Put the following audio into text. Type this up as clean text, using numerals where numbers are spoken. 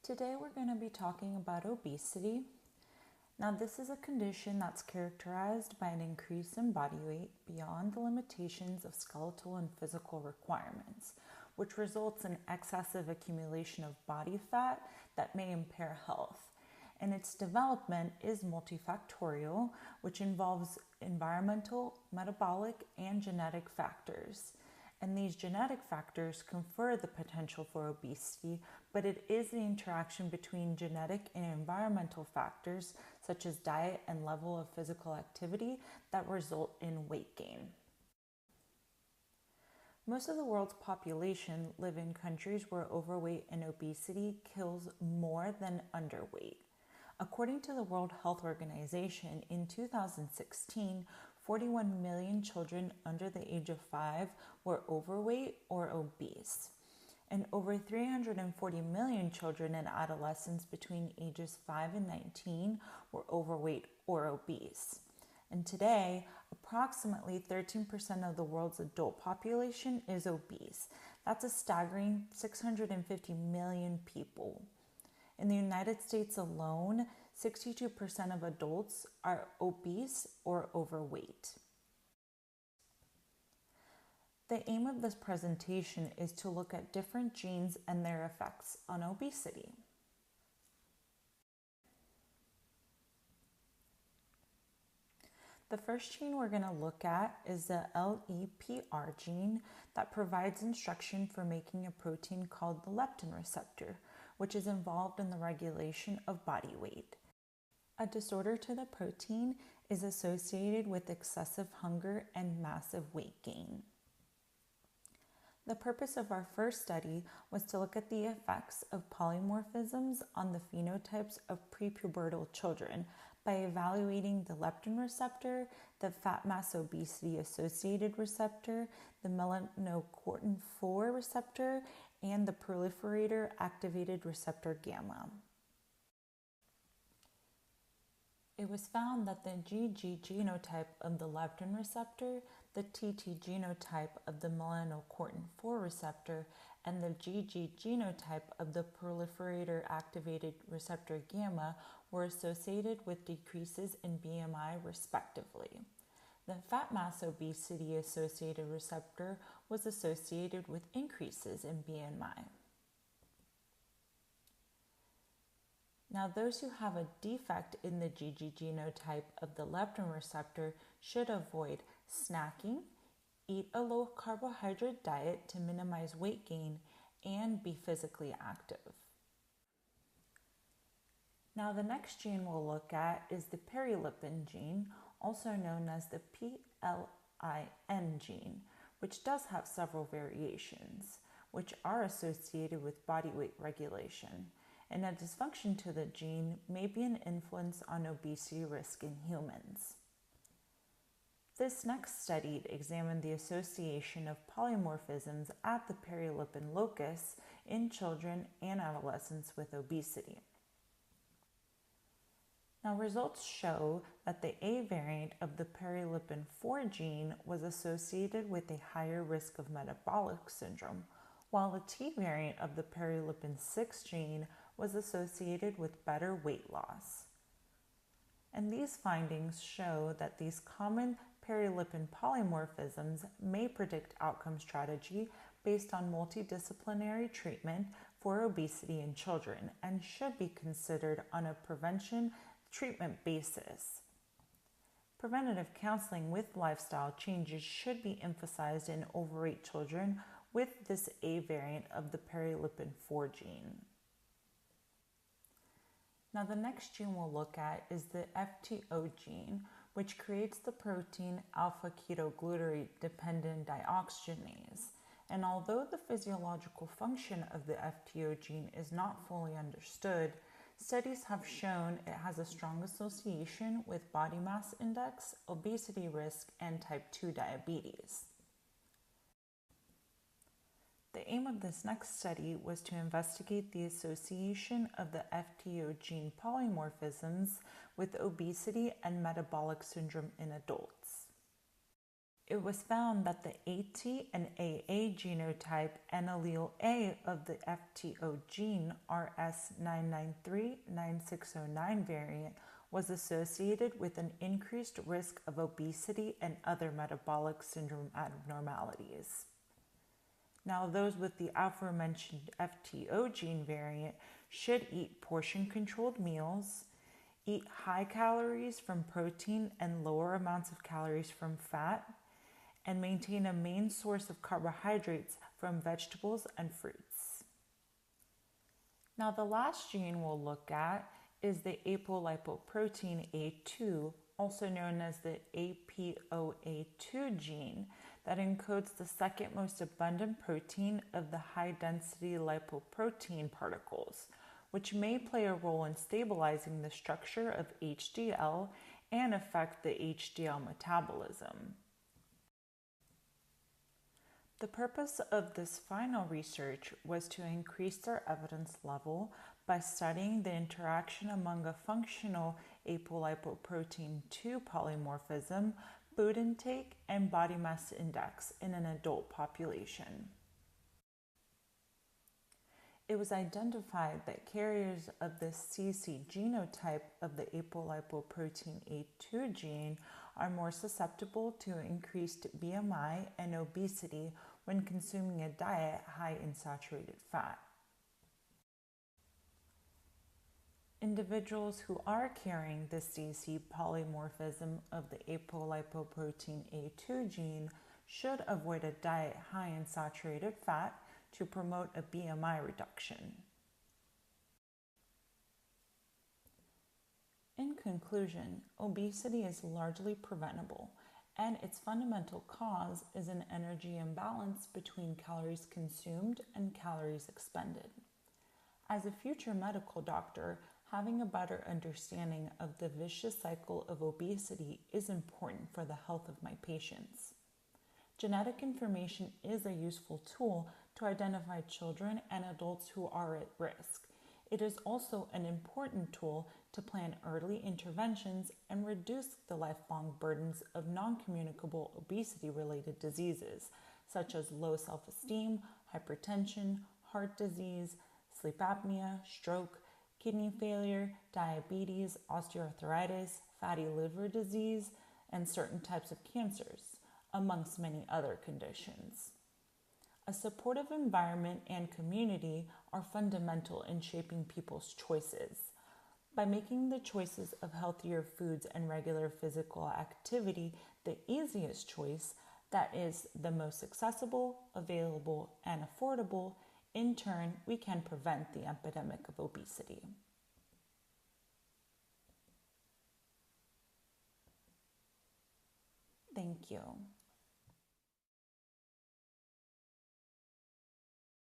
Today we're going to be talking about obesity. Now, this is a condition that's characterized by an increase in body weight beyond the limitations of skeletal and physical requirements, which results in excessive accumulation of body fat that may impair health. And its development is multifactorial, which involves environmental, metabolic, and genetic factors. And these genetic factors confer the potential for obesity, but it is the interaction between genetic and environmental factors, such as diet and level of physical activity, that result in weight gain. Most of the world's population live in countries where overweight and obesity kills more than underweight. According to the World Health Organization, in 2016, 41 million children under the age of 5 were overweight or obese, and over 340 million children and adolescents between ages 5 and 19 were overweight or obese. And today, approximately 13% of the world's adult population is obese. That's a staggering 650 million people. In the United States alone, 62% of adults are obese or overweight. The aim of this presentation is to look at different genes and their effects on obesity. The first gene we're going to look at is the LEPR gene that provides instruction for making a protein called the leptin receptor, which is involved in the regulation of body weight. A disorder to the protein is associated with excessive hunger and massive weight gain. The purpose of our first study was to look at the effects of polymorphisms on the phenotypes of prepubertal children by evaluating the leptin receptor, the fat mass obesity associated receptor, the melanocortin 4 receptor, and the proliferator activated receptor gamma. It was found that the GG genotype of the leptin receptor, the TT genotype of the melanocortin 4 receptor, and the GG genotype of the proliferator activated receptor gamma were associated with decreases in BMI respectively. The fat mass obesity associated receptor was associated with increases in BMI. Now, those who have a defect in the GG genotype of the leptin receptor should avoid snacking, eat a low carbohydrate diet to minimize weight gain, and be physically active. Now, the next gene we'll look at is the perilipin gene, also known as the PLIN gene, which does have several variations, which are associated with body weight regulation. And a dysfunction to the gene may be an influence on obesity risk in humans. This next study examined the association of polymorphisms at the perilipin locus in children and adolescents with obesity. Now, results show that the A variant of the perilipin 4 gene was associated with a higher risk of metabolic syndrome, while the T variant of the perilipin 6 gene was associated with better weight loss. And these findings show that these common perilipin polymorphisms may predict outcome strategy based on multidisciplinary treatment for obesity in children and should be considered on a prevention treatment basis. Preventative counseling with lifestyle changes should be emphasized in overweight children with this A variant of the perilipin 4 gene. Now, the next gene we'll look at is the FTO gene, which creates the protein alpha-ketoglutarate dependent dioxygenase. And although the physiological function of the FTO gene is not fully understood, studies have shown it has a strong association with body mass index, obesity risk, and type 2 diabetes. The aim of this next study was to investigate the association of the FTO gene polymorphisms with obesity and metabolic syndrome in adults. It was found that the AT and AA genotype and allele A of the FTO gene RS993-9609 variant was associated with an increased risk of obesity and other metabolic syndrome abnormalities. Now, those with the aforementioned FTO gene variant should eat portion-controlled meals, eat high calories from protein and lower amounts of calories from fat, and maintain a main source of carbohydrates from vegetables and fruits. Now, the last gene we'll look at is the apolipoprotein A2, also known as the APOA2 gene, that encodes the second most abundant protein of the high-density lipoprotein particles, which may play a role in stabilizing the structure of HDL and affect the HDL metabolism. The purpose of this final research was to increase their evidence level by studying the interaction among a functional apolipoprotein 2 polymorphism, food intake, and body mass index in an adult population. It was identified that carriers of the CC genotype of the apolipoprotein A2 gene are more susceptible to increased BMI and obesity when consuming a diet high in saturated fat. Individuals who are carrying the CC polymorphism of the apolipoprotein A2 gene should avoid a diet high in saturated fat to promote a BMI reduction. In conclusion, obesity is largely preventable, and its fundamental cause is an energy imbalance between calories consumed and calories expended. As a future medical doctor, having a better understanding of the vicious cycle of obesity is important for the health of my patients. Genetic information is a useful tool to identify children and adults who are at risk. It is also an important tool to plan early interventions and reduce the lifelong burdens of non-communicable obesity-related diseases, such as low self-esteem, hypertension, heart disease, sleep apnea, stroke, kidney failure, diabetes, osteoarthritis, fatty liver disease, and certain types of cancers, amongst many other conditions. A supportive environment and community are fundamental in shaping people's choices. By making the choices of healthier foods and regular physical activity the easiest choice, that is the most accessible, available, and affordable, in turn, we can prevent the epidemic of obesity. Thank you.